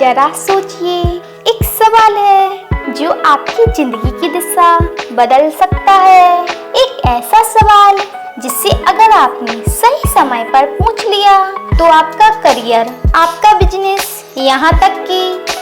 जरा सोचिए, एक सवाल है जो आपकी जिंदगी की दिशा बदल सकता है। एक ऐसा सवाल जिसे अगर आपने सही समय पर पूछ लिया तो आपका करियर, आपका बिजनेस, यहाँ तक कि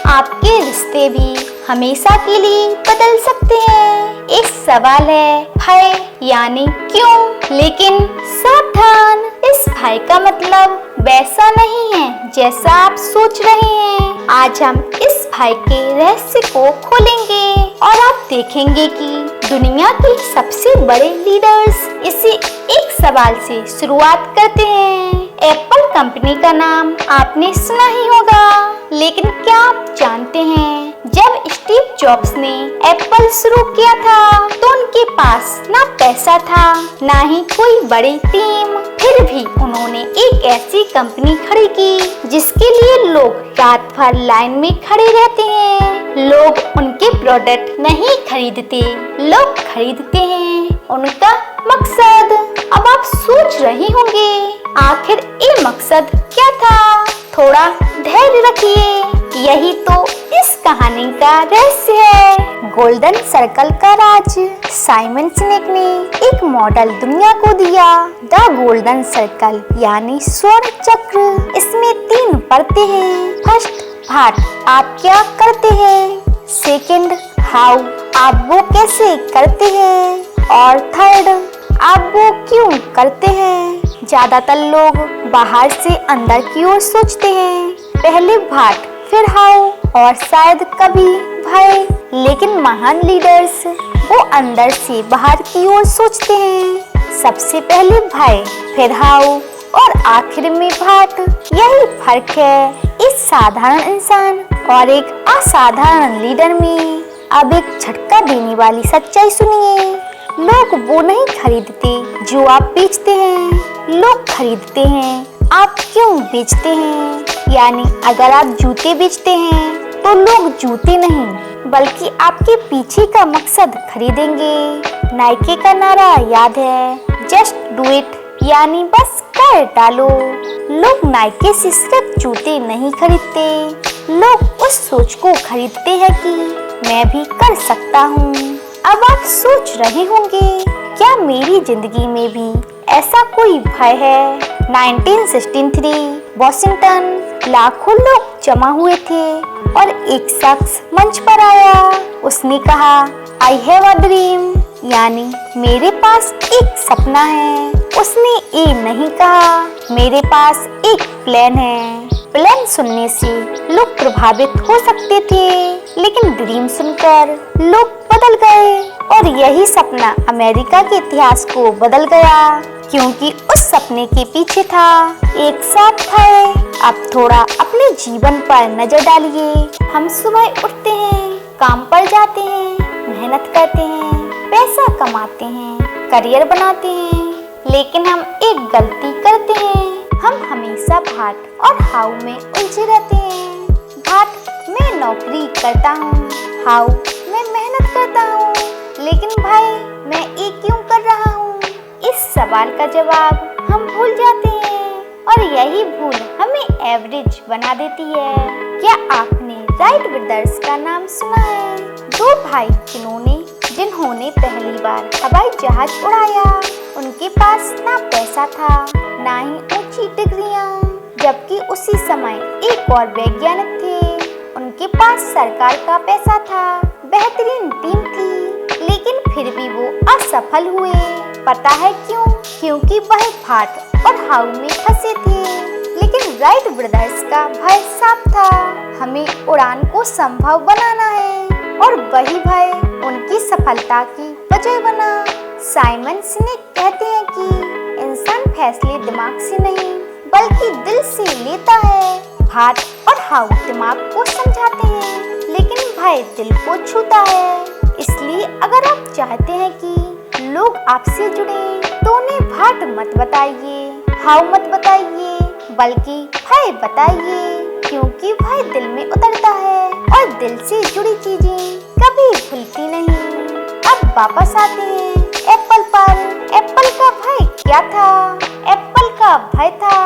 आपके रिश्ते भी हमेशा के लिए बदल सकते हैं। एक सवाल है भय यानी क्यों। लेकिन सावधान, इस भय का मतलब वैसा नहीं है जैसा आप सोच रहे हैं। आज हम इस भय के रहस्य को खोलेंगे और आप देखेंगे कि दुनिया के सबसे बड़े लीडर्स इसी एक सवाल से शुरुआत करते हैं। एप्पल कंपनी का नाम आपने सुना ही होगा, लेकिन क्या आप जानते हैं जब स्टीव जॉब्स ने एप्पल शुरू किया था तो उनके पास ना पैसा था ना ही कोई बड़ी टीम, फिर भी उन्होंने एक ऐसी कंपनी खड़ी की जिसके लिए लोग रात भर लाइन में खड़े रहते हैं। लोग उनके प्रोडक्ट नहीं खरीदते, लोग खरीदते हैं उनका मकसद। अब आप सोच रहे होंगे आखिर ये मकसद क्या था। थोड़ा धैर्य रखिए, यही तो इस कहानी का रहस्य है। गोल्डन सर्कल का राज। साइमन सिनेक ने एक मॉडल दुनिया को दिया, द गोल्डन सर्कल यानी स्वर्ण चक्र। इसमें 3 परतें हैं। फर्स्ट, व्हाट, आप क्या करते हैं। सेकंड, हाउ, आप वो कैसे करते हैं। और थर्ड, आप वो क्यों करते हैं। ज्यादातर लोग बाहर से अंदर की ओर सोचते हैं, पहले व्हाट फिर हाउ और शायद कभी भय। लेकिन महान लीडर्स वो अंदर से बाहर की ओर सोचते हैं, सबसे पहले भय फिर हाउ और आखिर में व्हाट। यही फर्क है इस साधारण इंसान और एक असाधारण लीडर में। अब एक झटका देने वाली सच्चाई सुनिए, लोग वो नहीं खरीदते जो आप बेचते हैं, लोग खरीदते हैं आप क्यों बेचते हैं। यानी अगर आप जूते बेचते हैं तो लोग जूते नहीं बल्कि आपके पीछे का मकसद खरीदेंगे। नाइके का नारा याद है, जस्ट डू इट, यानी बस कर डालो। लोग नाइके से सिर्फ जूते नहीं खरीदते, लोग उस सोच को खरीदते हैं कि मैं भी कर सकता हूँ। अब आप सोच रहे होंगे क्या मेरी जिंदगी में भी ऐसा कोई भय है। 1963 वॉशिंगटन, लाखों लोग जमा हुए थे और एक शख्स मंच पर आया। उसने कहा, आई हैव अ ड्रीम, यानी मेरे पास एक सपना है। उसने ये नहीं कहा, मेरे पास एक प्लान है। प्लान सुनने से लोग प्रभावित हो सकते थे, लेकिन ड्रीम सुनकर लोग बदल गए और यही सपना अमेरिका के इतिहास को बदल गया, क्योंकि उस सपने के पीछे था एक साथ है। अब थोड़ा अपने जीवन पर नजर डालिए। हम सुबह उठते हैं, काम पर जाते हैं, मेहनत करते हैं, पैसा कमाते हैं, करियर बनाते हैं, लेकिन हम एक गलती करते हैं। हम हमेशा व्हाट और हाउ में उलझे रहते हैं। व्हाट, मैं नौकरी करता हूँ, हाउ, मैं मेहनत करता हूँ, लेकिन भाई मैं ये क्यों कर रहा हूँ। इस सवाल का जवाब हम भूल जाते हैं और यही भूल हमें एवरेज बना देती है। क्या आपने राइट ब्रदर्स का नाम सुना है। 2 भाई जिन्होंने पहली बार हवाई जहाज उड़ाया। उनके पास ना पैसा था ना ही ऊंची डिग्रियां, जबकि उसी समय एक और वैज्ञानिक थे। उनके पास सरकार का पैसा था, बेहतरीन टीम थी, लेकिन फिर भी वो असफल हुए। पता है क्यों? क्योंकि वह व्हाट और हाउ में फंसे थे। लेकिन राइट ब्रदर्स का भय साफ था, हमें उड़ान को संभव बनाना है, और वही भय उनकी सफलता की वजह बना। साइमन सिनेक कहते हैं कि इंसान फैसले दिमाग से नहीं बल्कि दिल से लेता है। व्हाट और हाउ दिमाग को समझाते हैं, लेकिन भय दिल को छूता है। इसलिए अगर आप चाहते हैं कि लोग आपसे जुड़े तो उन्हें व्हाट मत बताइए, हाउ मत बताइए, बल्कि भय बताइए, क्योंकि भय दिल में उतरता है और दिल से जुड़ी चीजें कभी भूलती नहीं। अब वापस आते हैं एप्पल पर। एप्पल का भय क्या था? एप्पल का भय था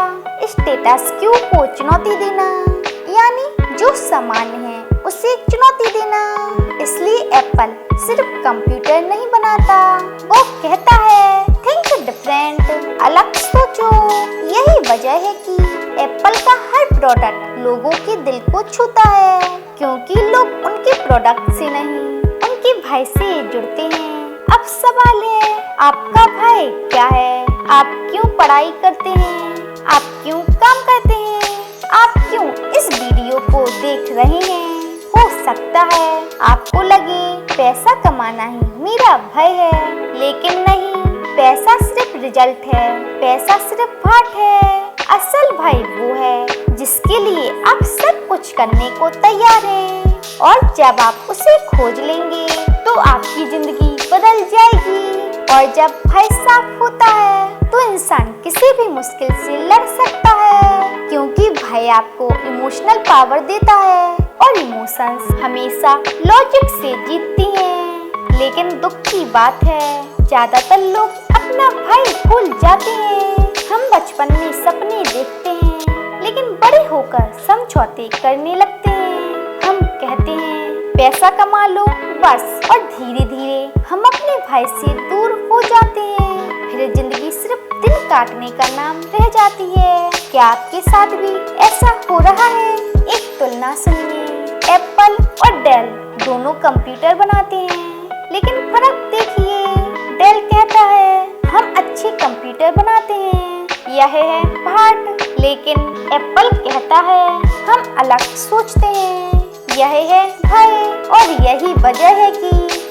स्टेटस क्यू को चुनौती देना, यानी जो सामान्य है उसे चुनौती देना। इसलिए एप्पल सिर्फ कंप्यूटर नहीं बनाता, वो कहता है थिंक डिफरेंट, अलग सोचो। यही वजह है कि एप्पल का हर प्रोडक्ट लोगों के दिल को छूता है, क्योंकि लोग उनके प्रोडक्ट से नहीं उनके भाई से जुड़ते हैं। अब सवाल है, आपका भाई क्या है? आप क्यों पढ़ाई करते हैं? आप क्यों काम करते हैं? आप क्यों इस वीडियो को देख रहे हैं? हो सकता है आपको लगे पैसा कमाना ही मेरा भय है, लेकिन नहीं, पैसा सिर्फ रिजल्ट है, पैसा सिर्फ पार्ट है। असल भाई वो है जिसके लिए आप सब कुछ करने को तैयार हैं, और जब आप उसे खोज लेंगे तो आपकी जिंदगी बदल जाएगी। और जब भाई साफ होता है तो इंसान किसी भी मुश्किल से लड़ सकता है, क्योंकि भाई आपको इमोशनल पावर देता है, और इमोशंस हमेशा लॉजिक से जीतती हैं। लेकिन दुख की बात है, ज्यादातर लोग अपना भाई भूल जाते हैं। हम बचपन में सपने देखते हैं, लेकिन बड़े होकर समझौते करने लगते हैं। हम कहते हैं पैसा कमा लो बस, और धीरे धीरे हम अपने भाई से दूर हो जाते हैं। फिर जिंदगी सिर्फ दिन काटने का नाम रह जाती है। क्या आपके साथ भी ऐसा हो रहा है? एक तुलना सुनिए, एप्पल और डेल दोनों कंप्यूटर बनाते हैं, लेकिन फर्क देखिए। डेल कहता है हम अच्छे कंप्यूटर बनाते हैं, यह है पार्ट, लेकिन एप्पल कहता है हम अलग सोचते हैं, यह है भय। और यही वजह है कि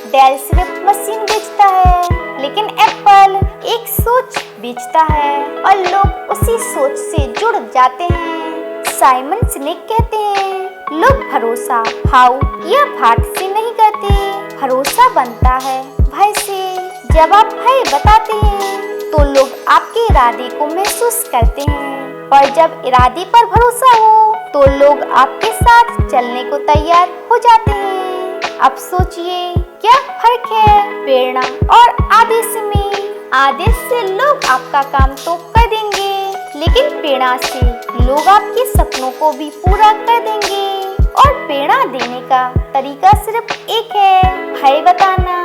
डेल सिर्फ मशीन बेचता है, लेकिन एप्पल एक सोच बेचता है, और लोग उसी सोच से जुड़ जाते हैं। साइमन सिनेक कहते हैं लोग भरोसा हाउ या भाट से नहीं करते, भरोसा बनता है भय से। जब आप भय बताते हैं तो लोग आपके इरादे को महसूस करते हैं, और जब इरादे पर भरोसा हो तो लोग आपके साथ चलने को तैयार हो जाते हैं। अब सोचिए क्या फर्क है प्रेरणा और आदेश में? आदेश से लोग आपका काम तो कर देंगे, लेकिन प्रेरणा से लोग आपके सपनों को भी पूरा कर देंगे। और प्रेरणा देने का तरीका सिर्फ एक है, भय बताना।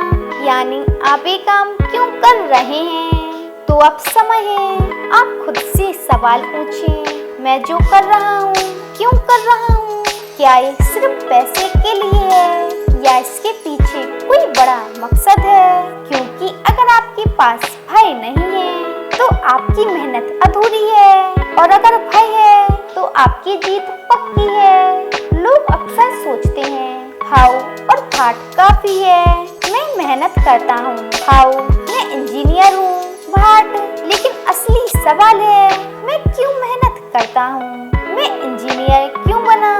यानी आप ये काम क्यों कर रहे हैं? तो अब समय है आप खुद से सवाल पूछें, मैं जो कर रहा हूँ क्यों कर रहा हूँ? क्या ये सिर्फ पैसे के लिए है, या इसके पीछे कोई बड़ा मकसद है? क्योंकि अगर आपके पास भय नहीं है तो आपकी मेहनत अधूरी है, और अगर भय है तो आपकी जीत पक्की है। लोग अक्सर सोचते हैं हाउ और भाट काफी है, मैं मेहनत करता हूँ, हाउ मैं इंजीनियर हूँ, भाट। लेकिन असली सवाल है मैं क्यों मेहनत करता हूँ, मैं इंजीनियर क्यों बना?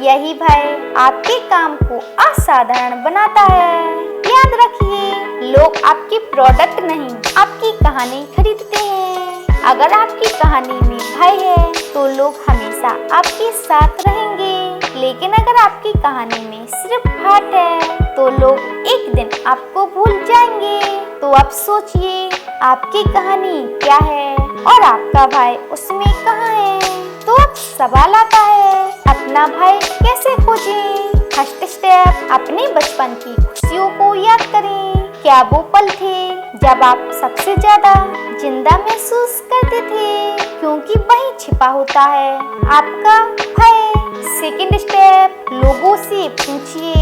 यही भय आपके काम को असाधारण बनाता है। याद रखिए, लोग आपकी प्रोडक्ट नहीं आपकी कहानी खरीदते हैं। अगर आपकी कहानी में भय है तो लोग हमेशा आपके साथ रहेंगे, लेकिन अगर आपकी कहानी में सिर्फ भाट है तो लोग एक दिन आपको भूल जाएंगे। तो आप सोचिए आपकी कहानी क्या है और आपका भाई उसमें कहाँ है? तो अब सवाल आता है अपना भाई कैसे खोजें? फर्स्ट स्टेप, अपने बचपन की खुशियों को याद करें। क्या वो पल थे जब आप सबसे ज्यादा जिंदा महसूस करते थे? क्योंकि वही छिपा होता है आपका भय। सेकंड स्टेप, लोगों से पूछिए,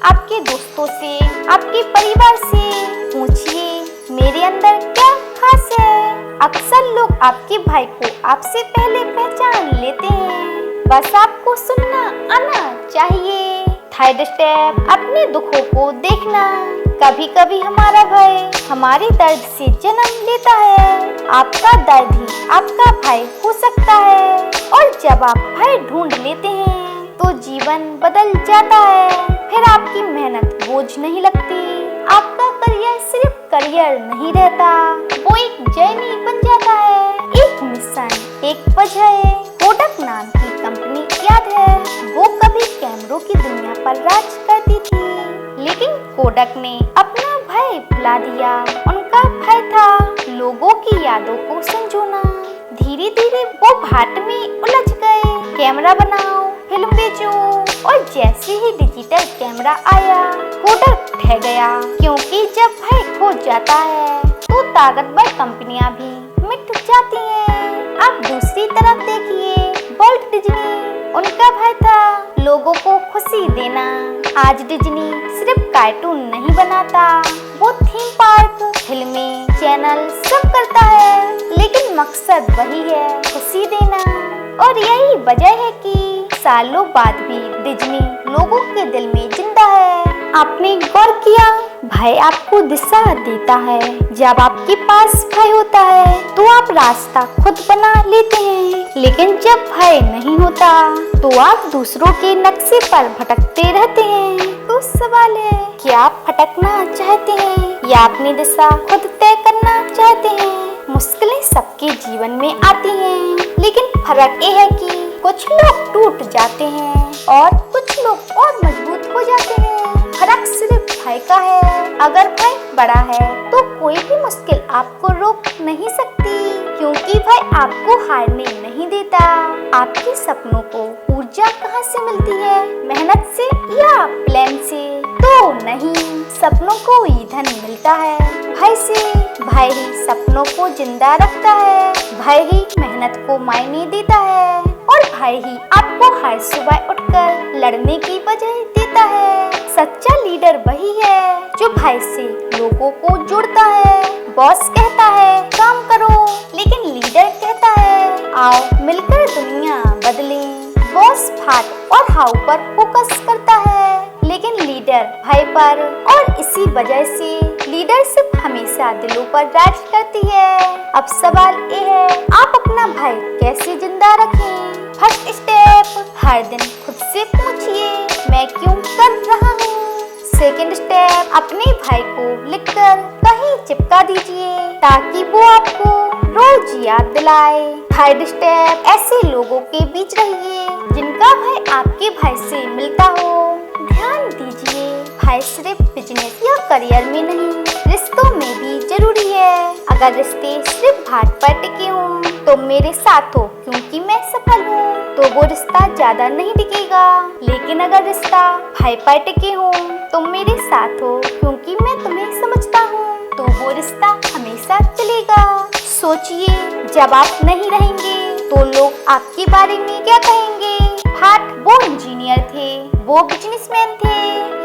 आपके दोस्तों से, आपके परिवार से पूछिए मेरे अंदर क्या खास है। अक्सर लोग आपके भाई को आपसे पहले पहचान लेते हैं, बस आपको सुनना आना चाहिए। थर्ड स्टेप, अपने दुखों को देखना। कभी कभी हमारा भय हमारे दर्द से जन्म लेता है। आपका दर्द ही आपका भय हो सकता है, और जब आप भय ढूंढ लेते हैं तो जीवन बदल जाता है। फिर आपकी मेहनत बोझ नहीं लगती, आपका करियर सिर्फ करियर नहीं रहता, वो एक जर्नी बन जाता है, एक मिशन, एक वजह है। कोडक नाम की कंपनी याद है, वो कभी कैमरों की दुनिया पर राज करती थी, लेकिन कोडक ने अपना भय भुला दिया। उनका भय था लोगों की यादों को संजोना। धीरे धीरे वो भाट में उलझ गए। कैमरा बनाओ, फिल्म बेचो। और जैसे ही डिजिटल कैमरा आया, कोडर ढह गया, क्योंकि जब भय खो जाता है तो ताकतवर कंपनियां भी मिट जाती हैं। अब दूसरी तरफ देखिए वॉल्ट डिज्नी, उनका भय था लोगों को खुशी देना। आज डिज्नी सिर्फ कार्टून नहीं बनाता, वो थीम पार्क, फिल्में, चैनल सब करता है, लेकिन मकसद वही है, खुशी देना। और यही वजह है कि सालों बाद भी डिज्नी लोगों के दिल में जिंदा है। आपने गौर किया, भय आपको दिशा देता है। जब आपके पास भय होता है तो आप रास्ता खुद बना लेते हैं, लेकिन जब भय नहीं होता तो आप दूसरों के नक्शे पर भटकते रहते हैं। तो सवाल है, क्या आप भटकना चाहते हैं या अपनी दिशा खुद तय करना चाहते हैं? मुश्किलें सबके जीवन में आती हैं, लेकिन फर्क ये है कि कुछ लोग टूट जाते हैं और कुछ लोग और मजबूत हो जाते हैं। फर्क सिर्फ भय का है। अगर भय बड़ा है तो कोई भी मुश्किल आपको रोक नहीं सकती, क्योंकि भय आपको हारने नहीं देता। आपके सपनों को ऊर्जा कहाँ से मिलती है? मेहनत से या प्लान से? तो नहीं, सपनों को ईंधन मिलता है भय से। भय ही सपनों को जिंदा रखता है, भय ही मेहनत को मायने देता है, और भय ही आपको हर सुबह उठकर लड़ने की वजह देता है। सच्चा लीडर वही है जो भय से लोगों को जोड़ता है। बॉस कहता है काम करो, लेकिन लीडर कहता है आओ मिलकर दुनिया बदलें। बॉस फाट और हाउ पर फोकस करता है, लेकिन लीडर भय पर, और इसी वजह से लीडरशिप हमेशा दिलों पर राज करती है। अब सवाल ये है, आप अपना भय कैसे जिंदा रखें? फर्स्ट स्टेप, हर दिन खुद से पूछिए मैं क्यों कर रहा हूँ। सेकंड स्टेप, अपने भय को लिखकर कहीं चिपका दीजिए ताकि वो आपको रोज याद दिलाए। थर्ड स्टेप, ऐसे लोगों के बीच रहिए जिनका भय आपके भय से मिलता हो। ध्यान दीजिए, भय सिर्फ बिजनेस या करियर में नहीं, रिश्तों में भी जरूरी है। अगर रिश्ते सिर्फ बात पर टिके हों तो मेरे साथ हो क्योंकि मैं सफल हूँ, तो वो रिश्ता ज्यादा नहीं टिकेगा। लेकिन अगर रिश्ता भय पर टिके हों तो मेरे साथ हो क्योंकि मैं तुम्हें समझता हूँ, तो वो रिश्ता हमेशा चलेगा। सोचिए, जब आप नहीं रहेंगे तो लोग आपके बारे में क्या कहेंगे? भाट वो इंजीनियर थे, वो बिजनेसमैन थे,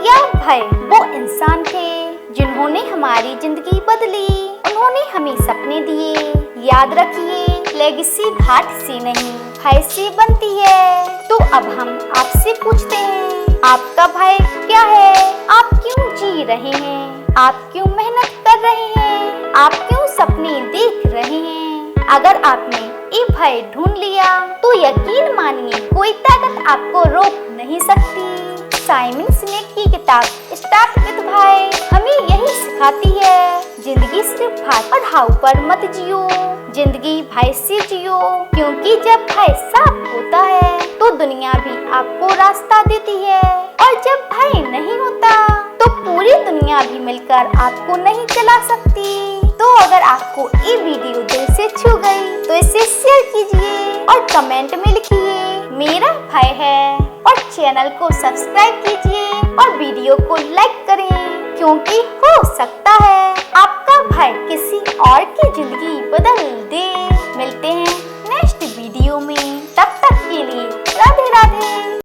या भय वो इंसान थे जिन्होंने हमारी जिंदगी बदली? उन्होंने हमें सपने दिए। याद रखिए, लेगेसी घाट से नहीं भय से बनती है। तो अब हम आपसे पूछते हैं, आपका भय क्या है? आप क्यों जी रहे हैं? आप क्यों मेहनत कर रहे हैं? आप क्यों सपने देख रहे हैं? अगर आपने ये भय ढूंढ लिया तो यकीन मानिए कोई ताकत आपको रोक नहीं सकती। साइमन सिनेक की किताब स्टार्ट विद भय हमें यही सिखाती है, जिंदगी सिर्फ भाग और हाव पर मत जियो, जिंदगी भय से जियो, क्योंकि जब भय साफ होता है तो दुनिया भी आपको रास्ता देती है, और जब भय नहीं होता तो पूरी दुनिया भी मिलकर आपको नहीं चला सकती। तो अगर आपको ये वीडियो दिल से छू गई तो इसे शेयर कीजिए और कमेंट में लिखिए मेरा भय है, और चैनल को सब्सक्राइब कीजिए और वीडियो को लाइक करें, क्योंकि हो सकता है आपका भय किसी और की जिंदगी बदल दे। मिलते हैं नेक्स्ट वीडियो में, तब तक के लिए राधे राधे।